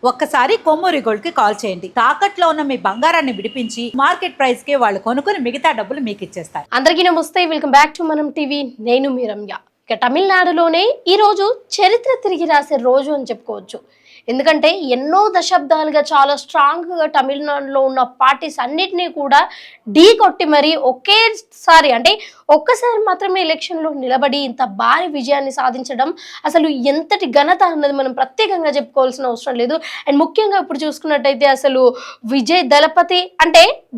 ఒక్కసారి కొమ్మూరి గోల్డ్ కి కాల్ చేయండి. తాకట్లో ఉన్న మీ బంగారాన్ని విడిపించి మార్కెట్ ప్రైస్ కి వాళ్ళు కొనుక్కుని మిగతా డబ్బులు మీకు ఇచ్చేస్తారు. అందరికీ నమస్తే, వెల్కమ్ బ్యాక్ టు మనం టీవీ. నేను మీ రమ్య. ఇక తమిళనాడులోనే ఈ రోజు చరిత్ర తిరిగి రాసే రోజు అని చెప్పుకోవచ్చు. ఎందుకంటే ఎన్నో దశాబ్దాలుగా చాలా స్ట్రాంగ్గా తమిళనాడులో ఉన్న పార్టీస్ అన్నిటినీ కూడా ఢీ కొట్టి మరి ఒక్కసారి మాత్రమే ఎలక్షన్లో నిలబడి ఇంత భారీ విజయాన్ని సాధించడం అసలు ఎంతటి ఘనత అన్నది మనం ప్రత్యేకంగా చెప్పుకోవాల్సిన అవసరం లేదు. అండ్ ముఖ్యంగా ఇప్పుడు చూసుకున్నట్టయితే అసలు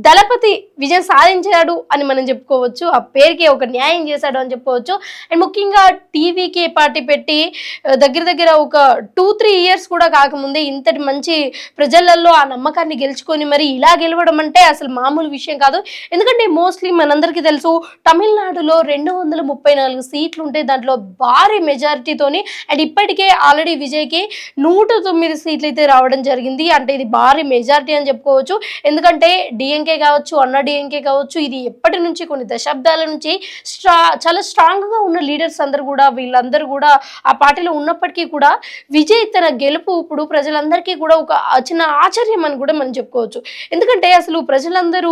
దళపతి విజయం సాధించాడు అని మనం చెప్పుకోవచ్చు. ఆ పేరుకి ఒక న్యాయం చేశాడు అని చెప్పుకోవచ్చు. అండ్ ముఖ్యంగా టీవీకి పార్టీ పెట్టి దగ్గర ఒక 2-3 ఇయర్స్ కూడా కాకముందే ఇంతటి మంచి ప్రజలలో ఆ నమ్మకాన్ని గెలుచుకొని మరి ఇలా గెలవడం అంటే అసలు మామూలు విషయం కాదు. ఎందుకంటే మోస్ట్లీ మనందరికీ తెలుసు తమిళనాడులో 234 సీట్లు ఉంటే దాంట్లో భారీ మెజారిటీతోని అండ్ ఇప్పటికే ఆల్రెడీ విజయ్కి 109 సీట్లు అయితే రావడం జరిగింది. అంటే ఇది భారీ మెజారిటీ అని చెప్పుకోవచ్చు. ఎందుకంటే డిఎంకే కావచ్చు, అన్నా డిఎంకే కావచ్చు, ఇది ఎప్పటి నుంచి కొన్ని దశాబ్దాల నుంచి చాలా స్ట్రాంగ్గా ఉన్న లీడర్స్ అందరూ కూడా వీళ్ళందరూ కూడా ఆ పార్టీలో ఉన్నప్పటికీ కూడా విజయ్ తన గెలుపు ఇప్పుడు ప్రజలందరికీ కూడా ఒక చిన్న ఆశ్చర్యం అని కూడా మనం చెప్పుకోవచ్చు. ఎందుకంటే అసలు ప్రజలందరూ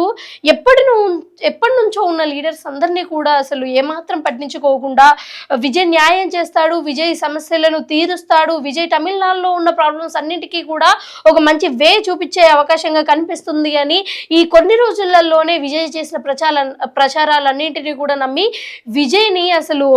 ఎప్పటి నుంచో ఉన్న లీడర్స్ అందరినీ కూడా అసలు ఏమాత్రం పట్టించుకోకుండా విజయ్ న్యాయం చేస్తాడు, విజయ్ సమస్యలను తీరుస్తాడు, విజయ్ తమిళనాడులో ఉన్న ప్రాబ్లమ్స్ అన్నింటికీ కూడా ఒక మంచి వే చూపించే అవకాశంగా కనిపిస్తుంది అని ఈ కొన్ని రోజులలోనే విజయ్ చేసిన ప్రచారాలన్నింటినీ కూడా నమ్మి విజయ్ని అసలు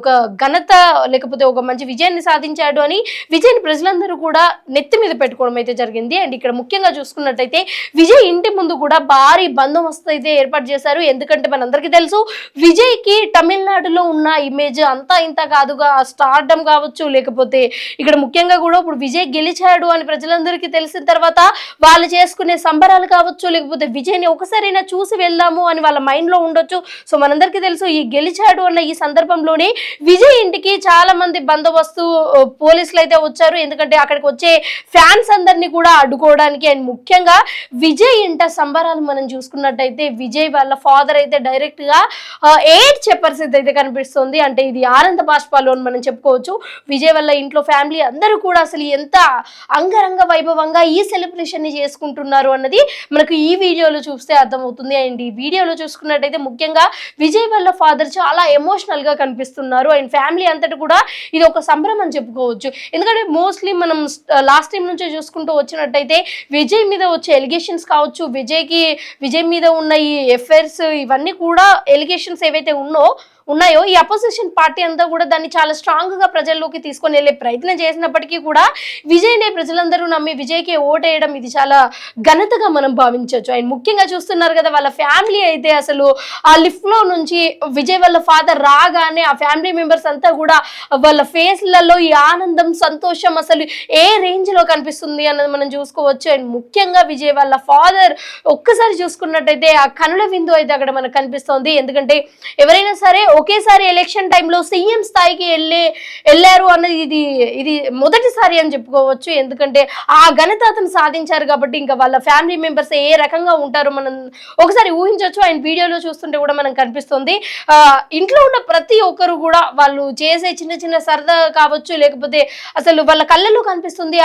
ఒక ఘనత లేకపోతే ఒక మంచి విజయాన్ని సాధించాడు అని విజయ్ని ప్రజలందరూ కూడా నెత్తి మీద పెట్టుకోవడం అయితే జరిగింది. అండ్ ఇక్కడ ముఖ్యంగా చూసుకున్నట్టయితే విజయ్ ఇంటి ముందు కూడా భారీ బందోబస్తు అయితే ఏర్పాటు చేశారు. ఎందుకంటే మనందరికీ తెలుసు విజయ్కి తమిళనాడులో ఉన్న ఇమేజ్ అంతా ఇంత కాదుగా, స్టార్డమ్ కావచ్చు, లేకపోతే ఇక్కడ ముఖ్యంగా కూడా ఇప్పుడు విజయ్ గెలిచాడు అని ప్రజలందరికీ తెలిసిన తర్వాత వాళ్ళు చేసుకునే సంబరాలు కావచ్చు, లేకపోతే విజయ్ని ఒకసారైనా చూసి వెళ్దాము అని వాళ్ళ మైండ్ లో ఉండొచ్చు. సో మనందరికీ తెలుసు ఈ గెలిచాడు అన్న ఈ సందర్భంలోనే విజయ్ ఇంటికి చాలా మంది బందోబస్తు పోలీసులు అయితే వచ్చారు. ఎందుకంటే అక్కడికి వచ్చే ఫ్యాన్స్ అందరినీ కూడా అడ్డుకోవడానికి. అండ్ ముఖ్యంగా విజయ్ ఇంట సంబరాలు మనం చూసుకున్నట్టయితే విజయ్ వాళ్ళ ఫాదర్ అయితే డైరెక్ట్ గా ఏడ్చే పరిస్థితి అయితే కనిపిస్తుంది. అంటే ఇది ఆనంద బాష్పాలు అని మనం చెప్పుకోవచ్చు. విజయ్ వాళ్ళ ఇంట్లో ఫ్యామిలీ అందరూ కూడా అసలు ఎంత అంగరంగ వైభవంగా ఈ సెలబ్రేషన్ ని చేసుకుంటున్నారు అన్నది మనకు ఈ వీడియోలో చూస్తే అర్థమవుతుంది. అండ్ ఈ వీడియోలో చూసుకున్నట్టయితే ముఖ్యంగా విజయ్ వాళ్ళ ఫాదర్ చాలా ఎమోషనల్ గా కనిపిస్తున్నారు. అండ్ ఫ్యామిలీ అంతటి కూడా ఇది ఒక సంబరం అని చెప్పుకోవచ్చు. ఎందుకంటే మోస్ట్లీ మనం లాస్ట్ టైం నుంచే చూసుకుంటూ వచ్చినట్టయితే విజయ్ మీద వచ్చే ఎలిగేషన్స్ కావచ్చు, విజయ్ మీద ఉన్న ఈ ఎఫైర్స్ ఇవన్నీ కూడా ఎలిగేషన్స్ ఏవైతే ఉన్నాయో ఈ అపోజిషన్ పార్టీ అంతా కూడా దాన్ని చాలా స్ట్రాంగ్ గా ప్రజల్లోకి తీసుకొని వెళ్ళే ప్రయత్నం చేసినప్పటికీ కూడా విజయ్నే ప్రజలందరూ నమ్మి విజయ్కి ఓటేయడం ఇది చాలా ఘనతగా మనం భావించవచ్చు. అండ్ ముఖ్యంగా చూస్తున్నారు కదా వాళ్ళ ఫ్యామిలీ అయితే అసలు ఆ లిఫ్ట్ లో నుంచి విజయ్ వాళ్ళ ఫాదర్ రాగానే ఆ ఫ్యామిలీ మెంబర్స్ అంతా కూడా వాళ్ళ ఫేస్లలో ఈ ఆనందం, సంతోషం అసలు ఏ రేంజ్ లో కనిపిస్తుంది అన్నది మనం చూసుకోవచ్చు. అండ్ ముఖ్యంగా విజయ్ వాళ్ళ ఫాదర్ ఒక్కసారి చూసుకున్నట్టయితే ఆ కనుల విందు అయితే అక్కడ మనకు కనిపిస్తోంది. ఎందుకంటే ఎవరైనా సరే ఒకేసారి ఎలక్షన్ టైంలో సీఎం స్థాయికి వెళ్ళారు అన్నది ఇది మొదటిసారి అని చెప్పుకోవచ్చు. ఎందుకంటే ఆ ఘనత అతను సాధించారు కాబట్టి ఇంకా వాళ్ళ ఫ్యామిలీ మెంబర్స్ ఏ రకంగా ఉంటారో మనం ఒకసారి ఊహించవచ్చు. ఆయన వీడియోలో చూస్తుంటే కూడా మనకు కనిపిస్తుంది. ఇంట్లో ఉన్న ప్రతి ఒక్కరు కూడా వాళ్ళు చేసే చిన్న చిన్న సరదా కావచ్చు, లేకపోతే అసలు వాళ్ళ కళ్ళలో కనిపిస్తుంది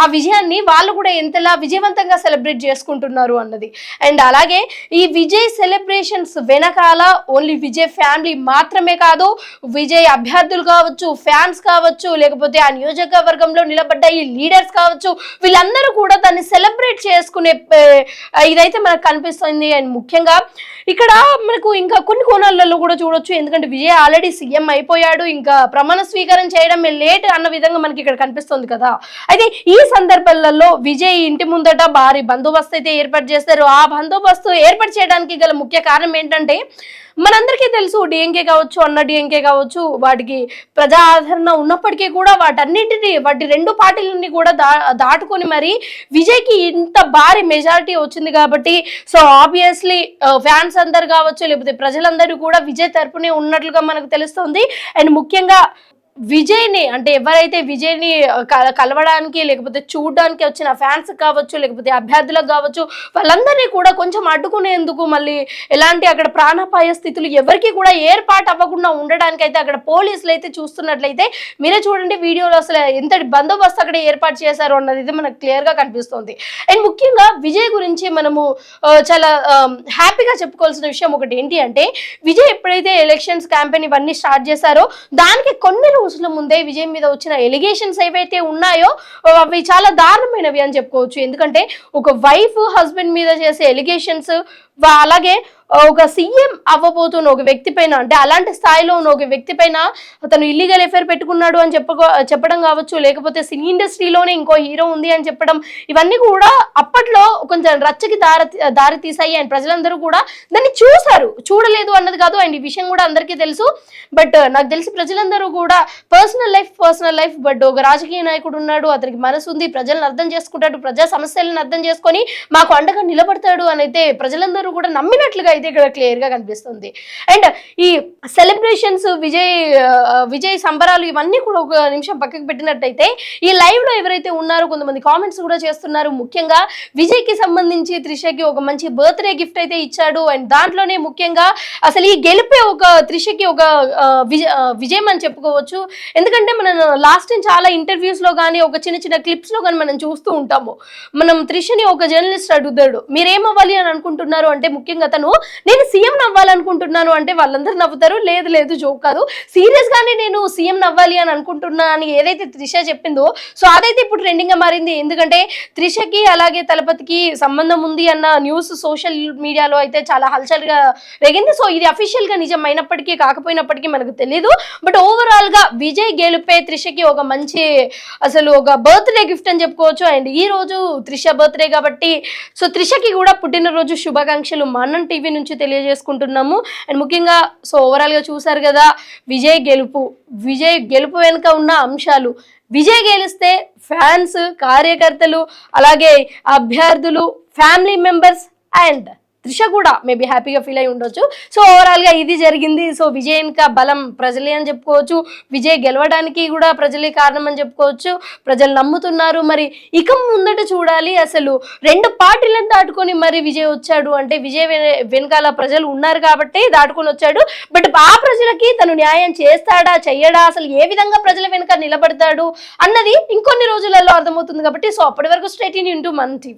ఆ విజయాన్ని వాళ్ళు కూడా ఎంతలా విజయవంతంగా సెలబ్రేట్ చేసుకుంటున్నారు అన్నది. అండ్ అలాగే ఈ విజయ్ సెలబ్రేషన్స్ వెనకాల ఓన్లీ విజయ్ ఫ్యామిలీ మాత్రమే కాదు, విజయ్ అభ్యర్థులు కావచ్చు, ఫ్యాన్స్ కావచ్చు, లేకపోతే ఆ నియోజకవర్గంలో నిలబడ్డ ఈ లీడర్స్ కావచ్చు, వీళ్ళందరూ కూడా దాన్ని సెలబ్రేట్ చేసుకునే ఇదైతే మనకు కనిపిస్తుంది. అండ్ ముఖ్యంగా ఇక్కడ మనకు ఇంకా కొన్ని కోణాలలో కూడా చూడొచ్చు. ఎందుకంటే విజయ్ ఆల్రెడీ సీఎం అయిపోయాడు, ఇంకా ప్రమాణ స్వీకారం చేయడం లేట్ అన్న విధంగా మనకి ఇక్కడ కనిపిస్తుంది కదా. అయితే ఈ సందర్భాలలో విజయ్ ఇంటి ముందట భారీ బందోబస్తు అయితే ఏర్పాటు చేస్తారు. ఆ బందోబస్తు ఏర్పాటు చేయడానికి గల ముఖ్య కారణం ఏంటంటే మనందరికీ తెలుసు డిఎంకే కావచ్చు, అన్నా డిఎంకే కావచ్చు, వాటికి ప్రజా ఆదరణ ఉన్నప్పటికీ కూడా వాటి రెండు పార్టీలని కూడా దాటుకొని మరి విజయ్కి ఇంత భారీ మెజారిటీ వచ్చింది కాబట్టి సో ఆబ్వియస్లీ ఫ్యాన్స్ అందరు కావచ్చు, లేకపోతే ప్రజలందరూ కూడా విజయ్ తరపునే ఉన్నట్లుగా మనకు తెలుస్తుంది. అండ్ ముఖ్యంగా విజయ్ని అంటే ఎవరైతే విజయ్ని కలవడానికి లేకపోతే చూడడానికి వచ్చిన ఫ్యాన్స్ కావచ్చు, లేకపోతే అభ్యర్థులకు కావచ్చు, వాళ్ళందరినీ కూడా కొంచెం అడ్డుకునేందుకు మళ్ళీ ఎలాంటి అక్కడ ప్రాణాపాయ స్థితులు ఎవరికి కూడా ఏర్పాటు అవ్వకుండా ఉండడానికి అయితే అక్కడ పోలీసులు అయితే చూస్తున్నట్లయితే మీరే చూడండి వీడియోలో అసలు ఎంతటి బందోబస్తు అక్కడ ఏర్పాటు చేశారు అన్నది అయితే మనకు క్లియర్ గా కనిపిస్తుంది. అండ్ ముఖ్యంగా విజయ్ గురించి మనము చాలా హ్యాపీగా చెప్పుకోవాల్సిన విషయం ఒకటి ఏంటి అంటే, విజయ్ ఎప్పుడైతే ఎలక్షన్స్ క్యాంపెయిన్ ఇవన్నీ స్టార్ట్ చేశారో దానికి కొన్ని రోజుల ముందే విజయ్ మీద వచ్చిన ఎలిగేషన్స్ ఏవైతే ఉన్నాయో అవి చాలా దారుణమైనవి అని చెప్పుకోవచ్చు. ఎందుకంటే ఒక వైఫ్ హస్బెండ్ మీద చేసే ఎలిగేషన్స్, అలాగే ఒక సీఎం అవ్వబోతున్న ఒక వ్యక్తి పైన, అంటే అలాంటి స్థాయిలో ఉన్న ఒక వ్యక్తి పైన అతను ఇల్లీగల్ ఎఫైర్ పెట్టుకున్నాడు అని చెప్పడం కావచ్చు, లేకపోతే సినీ ఇండస్ట్రీలోనే ఇంకో హీరో ఉంది అని చెప్పడం, ఇవన్నీ కూడా అప్పట్లో కొంచెం రచ్చకి దారి తీసాయి. అండ్ ప్రజలందరూ కూడా దాన్ని చూసారు, చూడలేదు అన్నది కాదు. అండ్ ఈ విషయం కూడా అందరికీ తెలుసు. బట్ నాకు తెలిసి ప్రజలందరూ కూడా పర్సనల్ లైఫ్, బట్ ఒక రాజకీయ నాయకుడు ఉన్నాడు, అతనికి మనసు ఉంది, ప్రజలను అర్థం చేసుకుంటాడు, ప్రజా సమస్యలను అర్థం చేసుకొని మాకు అండగా నిలబడతాడు అని అయితే ప్రజలందరూ కూడా నమ్మినట్లుగా అయితే ఇక్కడ క్లియర్ గా కనిపిస్తుంది. అండ్ ఈ సెలబ్రేషన్స్, విజయ్ సంబరాలు ఇవన్నీ కూడా ఒక నిమిషం పక్కకు పెట్టినట్టయితే ఈ లైవ్ లో ఎవరైతే ఉన్నారో కొంతమంది కామెంట్స్ కూడా చేస్తున్నారు. ముఖ్యంగా విజయ్ కి సంబంధించి త్రిషకి ఒక మంచి బర్త్డే గిఫ్ట్ అయితే ఇచ్చాడు. అండ్ దాంట్లోనే ముఖ్యంగా అసలు ఈ గెలిపే ఒక త్రిషకి ఒక విజయం అని చెప్పుకోవచ్చు. ఎందుకంటే మనం లాస్ట్ టైం చాలా ఇంటర్వ్యూస్ లో కానీ ఒక చిన్న క్లిప్స్ లో కానీ మనం చూస్తూ ఉంటాము. మనం త్రిషని ఒక జర్నలిస్ట్ అడుగుతాడు, మీరేమవ్వాలి అని అనుకుంటున్నారు అంటే ముఖ్యంగా తను నేను సీఎం నవ్వాలనుకుంటున్నాను అంటే వాళ్ళందరూ నవ్వుతారు, లేదు జోక్ కాదు, సీరియస్ గానే నేను సీఎం నవ్వాలి అని అనుకుంటున్నా అని ఏదైతే త్రిష చెప్పిందో సో అదైతే ఇప్పుడు ట్రెండింగ్ గా మారింది. ఎందుకంటే త్రిషకి అలాగే తలపతికి సంబంధం ఉంది అన్న న్యూస్ సోషల్ మీడియాలో అయితే చాలా హల్చల్ గా రేగింది. సో ఇది అఫీషియల్ గా నిజం అయినప్పటికీ కాకపోయినప్పటికీ మనకు తెలియదు. బట్ ఓవరాల్ గా విజయ్ గెలుపే త్రిషకి ఒక మంచి అసలు ఒక బర్త్డే గిఫ్ట్ అని చెప్పుకోవచ్చు. అండ్ ఈ రోజు త్రిష బర్త్డే కాబట్టి సో త్రిషకి కూడా పుట్టినరోజు శుభాకాంక్షలు మనం టీవీ నుంచి తెలియజేసుకుంటున్నాము. అండ్ ముఖ్యంగా సో ఓవరాల్ గా చూసారు కదా విజయ్ గెలుపు వెనుక ఉన్న అంశాలు. విజయ్ గెలిస్తే ఫ్యాన్స్, కార్యకర్తలు, అలాగే అభ్యర్థులు, ఫ్యామిలీ మెంబర్స్ అండ్ త్రిష కూడా మేబీ హ్యాపీగా ఫీల్ అయి ఉండొచ్చు. సో ఓవరాల్ గా ఇది జరిగింది. సో విజయ్ ఇంకా బలం ప్రజలే అని చెప్పుకోవచ్చు. విజయ్ గెలవడానికి కూడా ప్రజలే కారణం అని చెప్పుకోవచ్చు. ప్రజలు నమ్ముతున్నారు. మరి ఇక ముందట చూడాలి అసలు రెండు పార్టీలను దాటుకొని మరి విజయ్ వచ్చాడు అంటే విజయ్ వెనకాల ప్రజలు ఉన్నారు కాబట్టి దాటుకొని వచ్చాడు. బట్ ఆ ప్రజలకి తను న్యాయం చేస్తాడా చెయ్యడా, అసలు ఏ విధంగా ప్రజల వెనుక నిలబడతాడు అన్నది ఇంకొన్ని రోజులలో అర్థమవుతుంది. కాబట్టి సో అప్పటి వరకు స్ట్రైట్ ఇన్ టు మన టీవీ.